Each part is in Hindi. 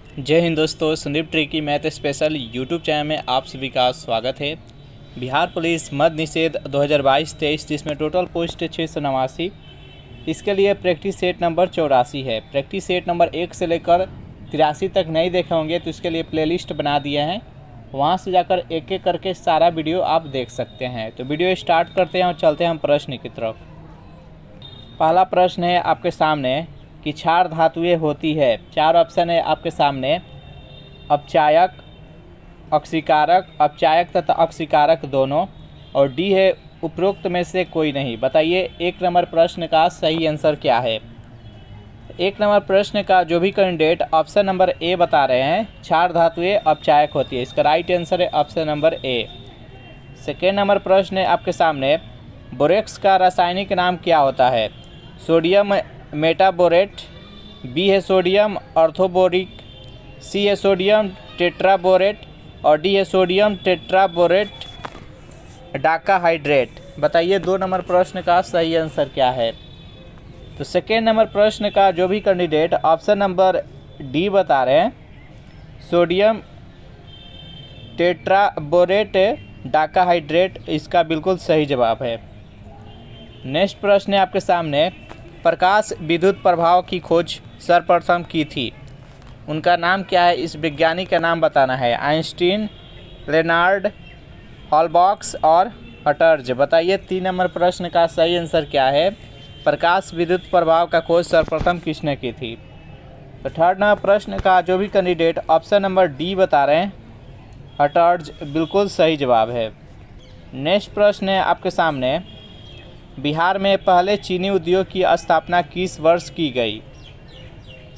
जय हिंद दोस्तों, Sandeep tricky math special YouTube channel में आप सभी का स्वागत है। बिहार पुलिस मद्य निषेध 2022-23 जिसमें टोटल पोस्ट 689, इसके लिए प्रैक्टिस सेट नंबर 84 है। प्रैक्टिस सेट नंबर 1 से लेकर 83 तक नहीं देखे होंगे तो इसके लिए प्लेलिस्ट बना दिए हैं, वहां से जाकर एक एक करके सारा वीडियो आप देख सकते हैं। तो वीडियो स्टार्ट करते हैं और चलते हैं हम प्रश्न की तरफ। पहला प्रश्न है आपके सामने कि क्षार धातुएं होती है। चार ऑप्शन है आपके सामने, अपचायक, अक्सीकारक, अपचायक तथा अक्सीकारक दोनों, और डी है उपरोक्त में से कोई नहीं। बताइए 1 नंबर प्रश्न का सही आंसर क्या है। 1 नंबर प्रश्न का जो भी कैंडिडेट ऑप्शन नंबर ए बता रहे हैं, क्षार धातुएं अपचायक होती है, इसका राइट आंसर है option number A. Second number प्रश्न है आपके सामने, बोरेक्स का रासायनिक नाम क्या होता है। सोडियम मेटाबोरेट, बी है सोडियम ऑर्थोबोरिक, सी है सोडियम टेट्राबोरेट और डी है सोडियम टेट्राबोरेट डाकाहाइड्रेट। बताइए 2 नंबर प्रश्न का सही आंसर क्या है। तो सेकेंड नंबर प्रश्न का जो भी कैंडिडेट ऑप्शन नंबर डी बता रहे हैं, सोडियम टेट्राबोरेट डाकाहाइड्रेट, इसका बिल्कुल सही जवाब है। नेक्स्ट प्रश्न है आपके सामने, प्रकाश विद्युत प्रभाव की खोज सर्वप्रथम की थी, उनका नाम क्या है। इस वैज्ञानिक का नाम बताना है। आइंस्टीन, लेनार्ड, हॉलबॉक्स और हटर्ज। बताइए 3 नंबर प्रश्न का सही आंसर क्या है। प्रकाश विद्युत प्रभाव का खोज सर्वप्रथम किसने की थी। तो थर्ड नंबर प्रश्न का जो भी कैंडिडेट ऑप्शन नंबर डी बता रहे हैं, हटर्ज, बिल्कुल सही जवाब है। नेक्स्ट प्रश्न है आपके सामने, बिहार में पहले चीनी उद्योग की स्थापना किस वर्ष की गई।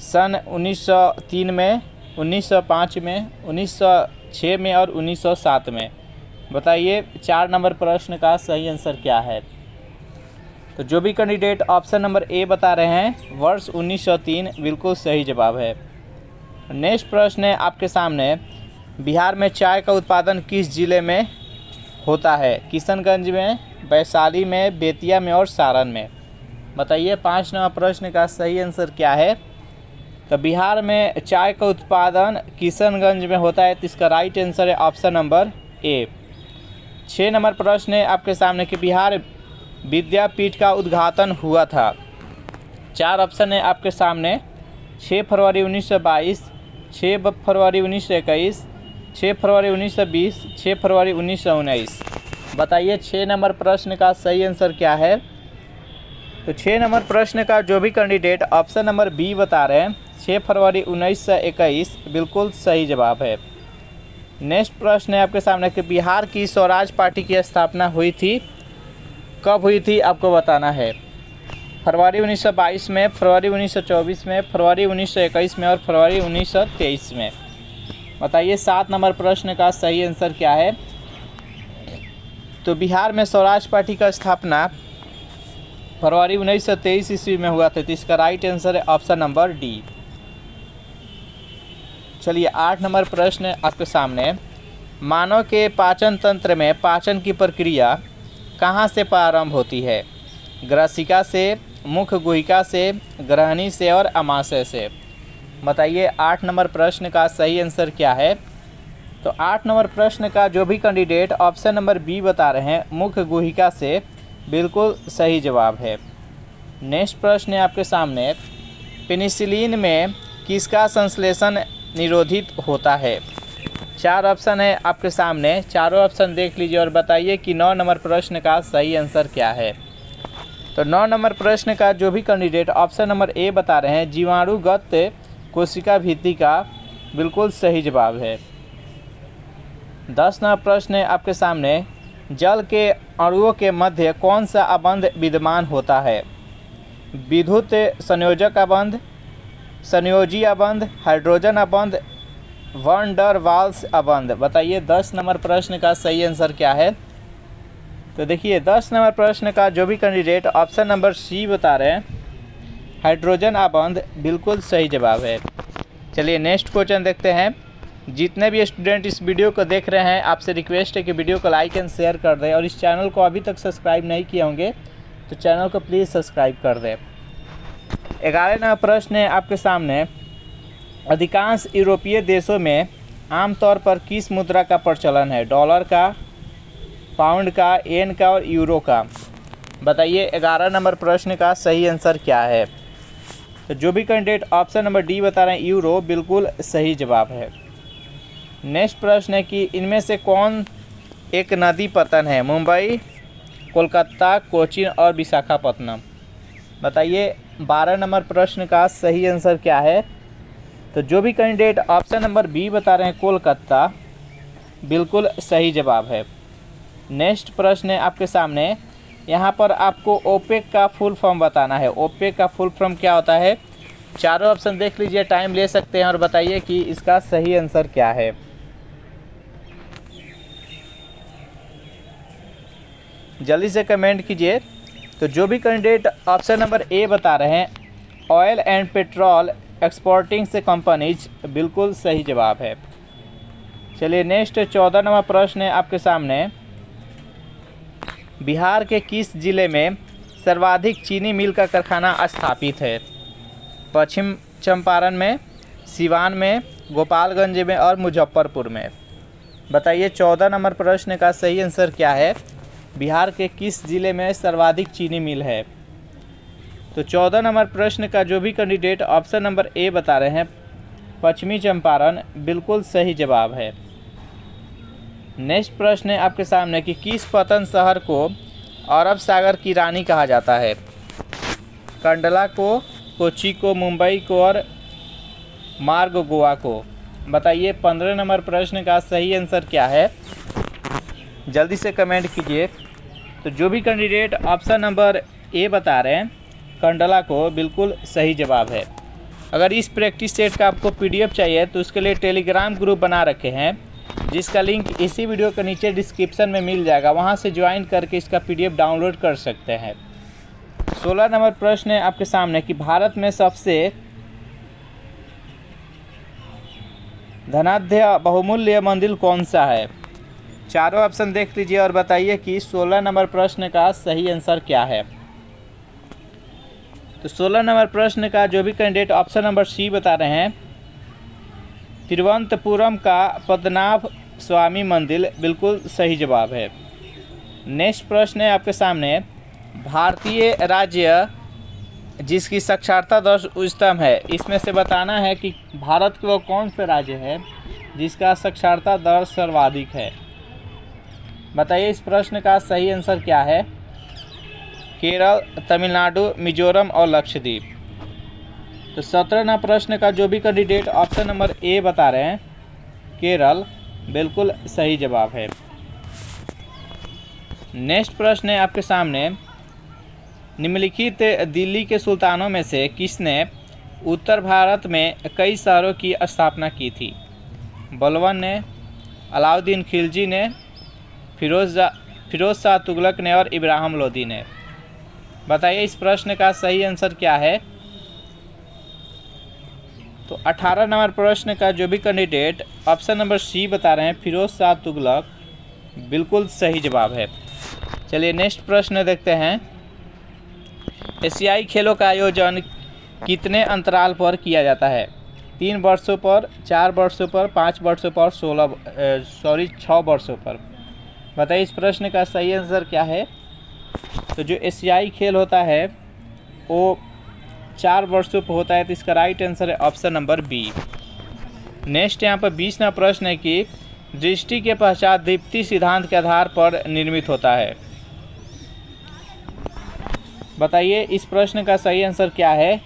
सन 1903 में, 1905 में, 1906 में और 1907 में। बताइए 4 नंबर प्रश्न का सही आंसर क्या है। तो जो भी कैंडिडेट ऑप्शन नंबर ए बता रहे हैं, वर्ष 1903, बिल्कुल सही जवाब है। नेक्स्ट प्रश्न है आपके सामने, बिहार में चाय का उत्पादन किस जिले में होता है। किशनगंज में, वैशाली में, बेतिया में और सारण में। बताइए 5 नंबर प्रश्न का सही आंसर क्या है। तो बिहार में चाय का उत्पादन किशनगंज में होता है, तो इसका राइट आंसर है ऑप्शन नंबर ए। 6 नंबर प्रश्न है आपके सामने कि बिहार विद्यापीठ का उद्घाटन हुआ था। 4 ऑप्शन है आपके सामने, 6 फरवरी 1922, 6 फरवरी 1921, 6 फरवरी 1920, 6 फरवरी 1919। बताइए 6 नंबर प्रश्न का सही आंसर क्या है। तो 6 नंबर प्रश्न का जो भी कैंडिडेट ऑप्शन नंबर बी बता रहे हैं, 6 फरवरी 1921, बिल्कुल सही जवाब है। नेक्स्ट प्रश्न है आपके सामने कि बिहार की स्वराज पार्टी की स्थापना हुई थी, कब हुई थी आपको बताना है। फरवरी 1922 में, फरवरी 1924 में, फरवरी 1921 में और फरवरी 1923 में। बताइए 7 नंबर प्रश्न का सही आंसर क्या है। तो बिहार में स्वराज पार्टी का स्थापना फरवरी 1923 ईस्वी में हुआ था, तो इसका राइट आंसर है ऑप्शन नंबर डी। चलिए 8 नंबर प्रश्न आपके सामने, मानव के पाचन तंत्र में पाचन की प्रक्रिया कहाँ से प्रारंभ होती है। ग्रसिका से, मुख गुहिका से, ग्रहणी से और अमाशय से। बताइए 8 नंबर प्रश्न का सही आंसर क्या है। तो 8 नंबर प्रश्न का जो भी कैंडिडेट ऑप्शन नंबर बी बता रहे हैं, मुख गुहिका से, बिल्कुल सही जवाब है। नेक्स्ट प्रश्न है आपके सामने, पेनिसिलिन में किसका संश्लेषण निरोधित होता है। 4 ऑप्शन है आपके सामने, चारों ऑप्शन देख लीजिए और बताइए कि 9 नंबर प्रश्न का सही आंसर क्या है। तो 9 नंबर प्रश्न का जो भी कैंडिडेट ऑप्शन नंबर ए बता रहे हैं, जीवाणुगत कोशिका भित्ति का, बिल्कुल सही जवाब है। 10 नंबर प्रश्न है आपके सामने, जल के अणुओं के मध्य कौन सा अबंध विद्यमान होता है। विद्युत संयोजक अबंध, संयोजी अबंध, हाइड्रोजन अबंध, वैन डर वाल्स अबंध। बताइए 10 नंबर प्रश्न का सही आंसर क्या है। तो देखिए 10 नंबर प्रश्न का जो भी कैंडिडेट ऑप्शन नंबर सी बता रहे हैं, हाइड्रोजन अबंध, बिल्कुल सही जवाब है। चलिए नेक्स्ट क्वेश्चन देखते हैं। जितने भी स्टूडेंट इस वीडियो को देख रहे हैं, आपसे रिक्वेस्ट है कि वीडियो को लाइक एंड शेयर कर दें, और इस चैनल को अभी तक सब्सक्राइब नहीं किए होंगे तो चैनल को प्लीज़ सब्सक्राइब कर दें। 11वां प्रश्न है आपके सामने, अधिकांश यूरोपीय देशों में आमतौर पर किस मुद्रा का प्रचलन है? डॉलर का, पाउंड का, येन का और यूरो का। बताइए 11 नंबर प्रश्न का सही आंसर क्या है? तो जो भी कैंडिडेट ऑप्शन नंबर डी बता रहे हैं यूरो, बिल्कुल सही जवाब है। नेक्स्ट प्रश्न है कि इनमें से कौन एक नदी पतन है? मुंबई, कोलकाता, कोचीन और विशाखापट्टनम। बताइए 12 नंबर प्रश्न का सही आंसर क्या है? तो जो भी कैंडिडेट ऑप्शन नंबर बी बता रहे हैं कोलकाता, बिल्कुल सही जवाब है। नेक्स्ट प्रश्न है आपके सामने, यहाँ पर आपको ओपेक का फुल फॉर्म बताना है। ओपेक का फुल फॉर्म क्या होता है? चारों ऑप्शन देख लीजिए, टाइम ले सकते हैं और बताइए कि इसका सही आंसर क्या है। जल्दी से कमेंट कीजिए। तो जो भी कैंडिडेट ऑप्शन नंबर ए बता रहे हैं ऑयल एंड पेट्रोल एक्सपोर्टिंग से कंपनीज, बिल्कुल सही जवाब है। चलिए नेक्स्ट 14 नंबर प्रश्न है आपके सामने, बिहार के किस जिले में सर्वाधिक चीनी मिल का कारखाना स्थापित है? पश्चिम चंपारण में, सिवान में, गोपालगंज में और मुजफ्फरपुर में। बताइए 14 नंबर प्रश्न का सही आंसर क्या है? बिहार के किस जिले में सर्वाधिक चीनी मिल है? तो 14 नंबर प्रश्न का जो भी कैंडिडेट ऑप्शन नंबर ए बता रहे हैं पश्चिमी चंपारण, बिल्कुल सही जवाब है। नेक्स्ट प्रश्न है आपके सामने कि किस पतन शहर को अरब सागर की रानी कहा जाता है? कंडला को, कोची को, मुंबई को और मार्ग गोवा को। बताइए 15 नंबर प्रश्न का सही आंसर क्या है? जल्दी से कमेंट कीजिए। तो जो भी कैंडिडेट ऑप्शन नंबर ए बता रहे हैं कंडला को, बिल्कुल सही जवाब है। अगर इस प्रैक्टिस सेट का आपको पीडीएफ चाहिए तो उसके लिए टेलीग्राम ग्रुप बना रखे हैं, जिसका लिंक इसी वीडियो के नीचे डिस्क्रिप्शन में मिल जाएगा, वहां से ज्वाइन करके इसका पीडीएफ डाउनलोड कर सकते हैं। 16 नंबर प्रश्न है आपके सामने कि भारत में सबसे धनाढ्य बहुमूल्य मंदिर कौन सा है? चारों ऑप्शन देख लीजिए और बताइए कि 16 नंबर प्रश्न का सही आंसर क्या है। तो 16 नंबर प्रश्न का जो भी कैंडिडेट ऑप्शन नंबर सी बता रहे हैं तिरुवनंतपुरम का पद्मनाभ स्वामी मंदिर, बिल्कुल सही जवाब है। नेक्स्ट प्रश्न है आपके सामने, भारतीय राज्य जिसकी साक्षरता दर उच्चतम है, इसमें से बताना है कि भारत के वो कौन सा राज्य है जिसका साक्षरता दर सर्वाधिक है। बताइए इस प्रश्न का सही आंसर क्या है? केरल, तमिलनाडु, मिजोरम और लक्षद्वीप। तो 17 नंबर प्रश्न का जो भी कैंडिडेट ऑप्शन नंबर ए बता रहे हैं केरल, बिल्कुल सही जवाब है। नेक्स्ट प्रश्न है आपके सामने, निम्नलिखित दिल्ली के सुल्तानों में से किसने उत्तर भारत में कई शहरों की स्थापना की थी? बलबन ने, अलाउद्दीन खिलजी ने, फिरोज शाह तुगलक ने और इब्राहिम लोदी ने। बताइए इस प्रश्न का सही आंसर क्या है? तो 18 नंबर प्रश्न का जो भी कैंडिडेट ऑप्शन नंबर सी बता रहे हैं फिरोज शाह तुगलक, बिल्कुल सही जवाब है। चलिए नेक्स्ट प्रश्न देखते हैं, एशियाई खेलों का आयोजन कितने अंतराल पर किया जाता है? 3 वर्षों पर, 4 वर्षों पर, 5 वर्षों पर, 6 वर्षों पर। बताइए इस प्रश्न का सही आंसर क्या है? तो जो एशियाई खेल होता है वो 4 वर्षों पर होता है, तो इसका राइट आंसर है ऑप्शन नंबर बी। नेक्स्ट यहाँ पर 20वां प्रश्न है कि दृष्टि के पश्चात दीप्ति सिद्धांत के आधार पर निर्मित होता है। बताइए इस प्रश्न का सही आंसर क्या है?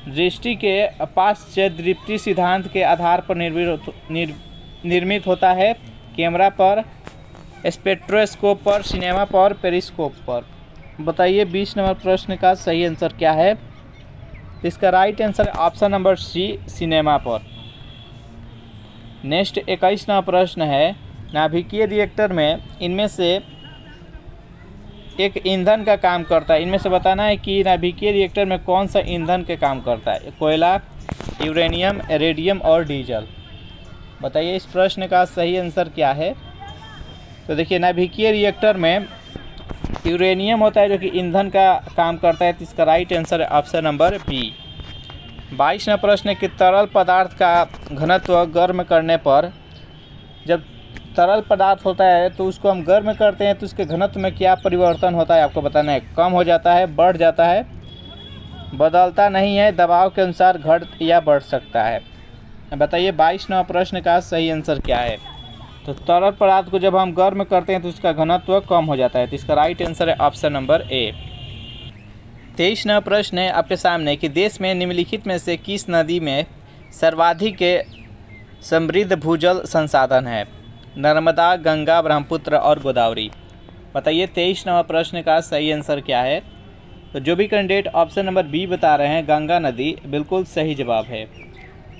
दृष्टि के पश्चात दीप्ति सिद्धांत के आधार पर निर्मित होता है कैमरा पर, स्पेक्ट्रोस्कोप पर, सिनेमा पर, पेरिस्कोप पर। बताइए 20 नंबर प्रश्न का सही आंसर क्या है? इसका राइट आंसर है ऑप्शन नंबर सी, सिनेमा पर। नेक्स्ट 21वां प्रश्न है, नाभिकीय रिएक्टर में इनमें से एक ईंधन का काम करता है, इनमें से बताना है कि नाभिकीय रिएक्टर में कौन सा ईंधन के काम करता है? कोयला, यूरेनियम, रेडियम और डीजल। बताइए इस प्रश्न का सही आंसर क्या है? तो देखिए नाभिकीय रिएक्टर में यूरेनियम होता है जो कि ईंधन का काम करता है, तो इसका राइट आंसर है ऑप्शन नंबर बी। 22वां प्रश्न है कि तरल पदार्थ का घनत्व गर्म करने पर, जब तरल पदार्थ होता है तो उसको हम गर्म करते हैं तो उसके घनत्व में क्या परिवर्तन होता है आपको बताना है। कम हो जाता है, बढ़ जाता है, बदलता नहीं है, दबाव के अनुसार घट या बढ़ सकता है। बताइए 22वां प्रश्न का सही आंसर क्या है। तो तरल पदार्थ को जब हम गर्म करते हैं तो उसका घनत्व कम हो जाता है, तो इसका राइट आंसर है ऑप्शन नंबर ए। 23वां प्रश्न है आपके सामने कि देश में निम्नलिखित में से किस नदी में सर्वाधिक समृद्ध भूजल संसाधन है। नर्मदा, गंगा, ब्रह्मपुत्र और गोदावरी। बताइए 23वां प्रश्न का सही आंसर क्या है। तो जो भी कैंडिडेट ऑप्शन नंबर बी बता रहे हैं गंगा नदी, बिल्कुल सही जवाब है।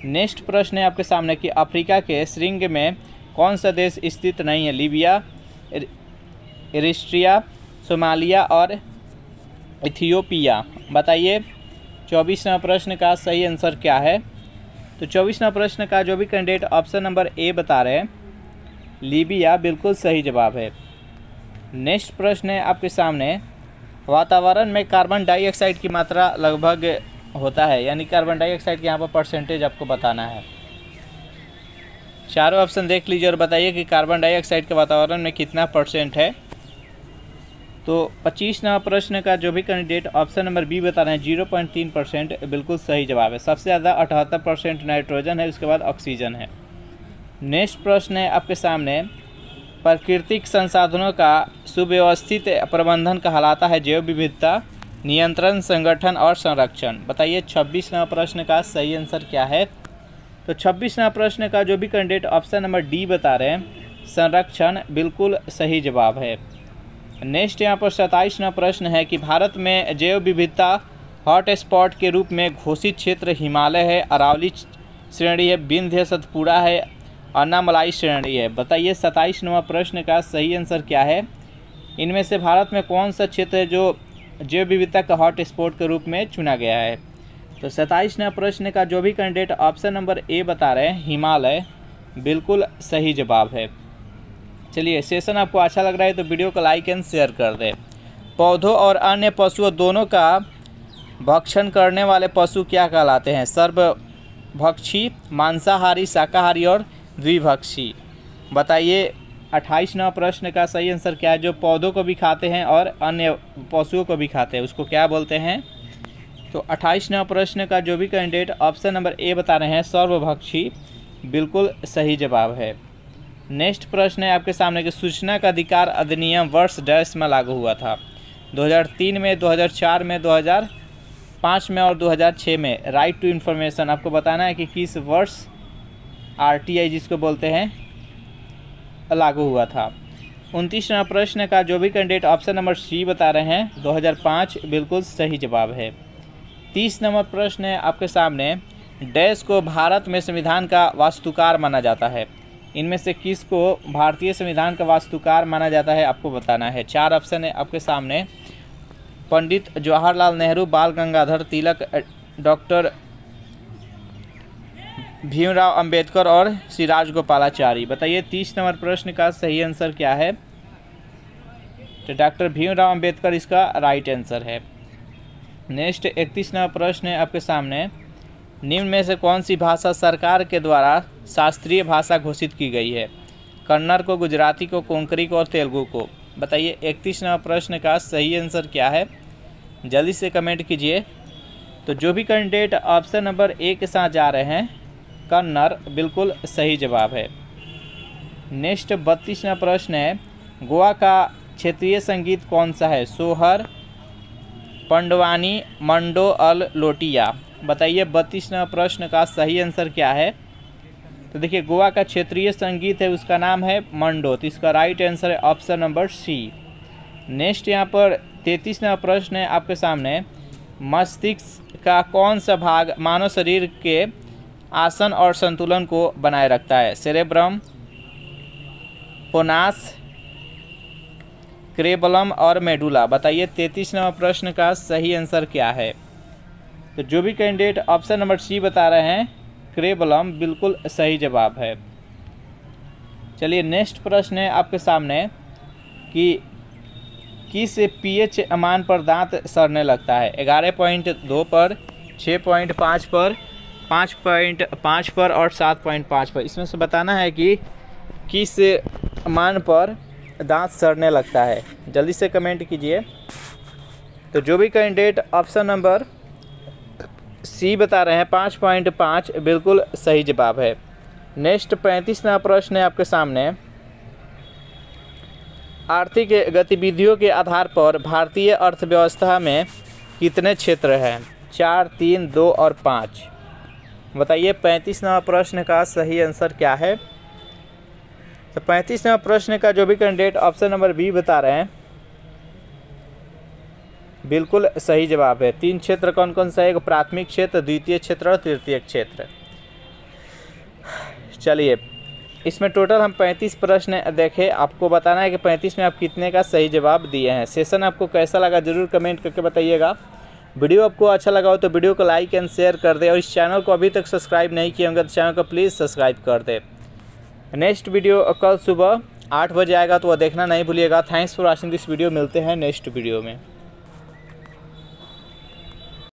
नेक्स्ट प्रश्न है आपके सामने कि अफ्रीका के श्रृंग में कौन सा देश स्थित नहीं है। लीबिया, इरिट्रिया, सोमालिया और इथियोपिया। बताइए 24वां प्रश्न का सही आंसर क्या है। तो 24वां प्रश्न का जो भी कैंडिडेट ऑप्शन नंबर ए बता रहे हैं लीबिया, बिल्कुल सही जवाब है। नेक्स्ट प्रश्न है आपके सामने, वातावरण में कार्बन डाइऑक्साइड की मात्रा लगभग होता है, यानी कार्बन डाइऑक्साइड के यहाँ पर परसेंटेज आपको बताना है। चारों ऑप्शन देख लीजिए और बताइए कि कार्बन डाइऑक्साइड के वातावरण में कितना परसेंट है। तो 25वां प्रश्न का जो भी कैंडिडेट ऑप्शन नंबर बी बता रहे हैं 0.3%, बिल्कुल सही जवाब है। सबसे ज़्यादा 78% नाइट्रोजन है, उसके बाद ऑक्सीजन है। नेक्स्ट प्रश्न है आपके सामने, प्राकृतिक संसाधनों का सुव्यवस्थित प्रबंधन कहलाता है जैव विविधता, नियंत्रण, संगठन और संरक्षण। बताइए 26वां प्रश्न का सही आंसर क्या है। तो 26वां प्रश्न का जो भी कैंडिडेट ऑप्शन नंबर डी बता रहे हैं संरक्षण, बिल्कुल सही जवाब है। नेक्स्ट यहाँ पर 27वां प्रश्न है कि भारत में जैव विविधता हॉटस्पॉट के रूप में घोषित क्षेत्र हिमालय है, अरावली श्रेणी है, विंध्य सतपुड़ा है, अन्नामलाई श्रेणी है। बताइए 27वां प्रश्न का सही आंसर क्या है। इनमें से भारत में कौन सा क्षेत्र है जो जैव विविधता का हॉटस्पॉट के रूप में चुना गया है। तो 27वां प्रश्न का जो भी कैंडिडेट ऑप्शन नंबर ए बता रहे हैं हिमालय, बिल्कुल सही जवाब है। चलिए, सेशन आपको अच्छा लग रहा है तो वीडियो को लाइक एंड शेयर कर दें। पौधों और अन्य पशुओं दोनों का भक्षण करने वाले पशु क्या कहलाते हैं। सर्वभक्षी, मांसाहारी, शाकाहारी और द्विभक्षी। बताइए 28वां प्रश्न का सही आंसर क्या है। जो पौधों को भी खाते हैं और अन्य पशुओं को भी खाते हैं उसको क्या बोलते हैं। तो 28वां प्रश्न का जो भी कैंडिडेट ऑप्शन नंबर ए बता रहे हैं सर्वभक्षी, बिल्कुल सही जवाब है। नेक्स्ट प्रश्न है आपके सामने कि सूचना का अधिकार अधिनियम वर्ष डैश में लागू हुआ था। 2003 में, 2004 में, 2005 में और 2006 में। राइट टू इन्फॉर्मेशन आपको बताना है कि किस वर्ष आरटीआई जिसको बोलते हैं लागू हुआ था। 29वां प्रश्न का जो भी कैंडिडेट ऑप्शन नंबर सी बता रहे हैं 2005, बिल्कुल सही जवाब है। 30 नंबर प्रश्न है आपके सामने, डैश को भारत में संविधान का वास्तुकार माना जाता है। इनमें से किसको भारतीय संविधान का वास्तुकार माना जाता है आपको बताना है। 4 ऑप्शन है आपके सामने, पंडित जवाहरलाल नेहरू, बाल गंगाधर तिलक, डॉक्टर भीमराव अंबेडकर और श्री राजगोपालाचारी। बताइए 30 नंबर प्रश्न का सही आंसर क्या है। तो डॉक्टर भीमराव अंबेडकर इसका राइट आंसर है। नेक्स्ट 31 नंबर प्रश्न है आपके सामने, निम्न में से कौन सी भाषा सरकार के द्वारा शास्त्रीय भाषा घोषित की गई है। कन्नड़ को, गुजराती को, कोंकणी को और तेलुगु को। बताइए 31 नंबर प्रश्न का सही आंसर क्या है, जल्दी से कमेंट कीजिए। तो जो भी कैंडिडेट ऑप्शन नंबर ए के साथ जा रहे हैं कन्नड़, बिल्कुल सही जवाब है। नेक्स्ट 32वां प्रश्न है, गोवा का क्षेत्रीय संगीत कौन सा है। सोहर, पंडवानी, मंडो अल लोटिया। बताइए 32वां प्रश्न का सही आंसर क्या है। तो देखिए गोवा का क्षेत्रीय संगीत है उसका नाम है मंडो, तो इसका राइट आंसर है ऑप्शन नंबर सी। नेक्स्ट यहाँ पर 33वां प्रश्न है आपके सामने, मस्तिष्क का कौन सा भाग मानव शरीर के आसन और संतुलन को बनाए रखता है। सेरेब्रम, पोनास, क्रेबलम और मेडुला। बताइए 33वां प्रश्न का सही आंसर क्या है। तो जो भी कैंडिडेट ऑप्शन नंबर सी बता रहे हैं क्रेबलम, बिल्कुल सही जवाब है। चलिए नेक्स्ट प्रश्न है आपके सामने कि किस पीएच मान पर दांत सड़ने लगता है। 11.2 पर, 6.5 पर, 5.5 पर और 7.5 पर। इसमें से बताना है कि किस मान पर दांत सड़ने लगता है। जल्दी से कमेंट कीजिए। तो जो भी कैंडिडेट ऑप्शन नंबर सी बता रहे हैं 5.5 बिल्कुल सही जवाब है। नेक्स्ट 35वां प्रश्न है आपके सामने। आर्थिक गतिविधियों के आधार पर भारतीय अर्थव्यवस्था में कितने क्षेत्र हैं? 4, 3, 2 और 5। बताइए 35वां प्रश्न का सही आंसर क्या है। तो 35वां प्रश्न का जो भी कैंडिडेट ऑप्शन नंबर बी बता रहे हैं बिल्कुल सही जवाब है। 3 क्षेत्र कौन कौन सा है? एक प्राथमिक क्षेत्र, द्वितीय क्षेत्र और तृतीय क्षेत्र। चलिए इसमें टोटल हम 35 प्रश्न देखें। आपको बताना है कि 35 में आप कितने का सही जवाब दिए हैं। सेशन आपको कैसा लगा ज़रूर कमेंट करके बताइएगा। वीडियो आपको अच्छा लगा हो तो वीडियो को लाइक एंड शेयर कर दे, और इस चैनल को अभी तक सब्सक्राइब नहीं किए होंगे तो चैनल को प्लीज़ सब्सक्राइब कर दे। नेक्स्ट वीडियो कल सुबह 8 बजे आएगा तो वह देखना नहीं भूलिएगा। Thanks for watching this video. मिलते हैं नेक्स्ट वीडियो में।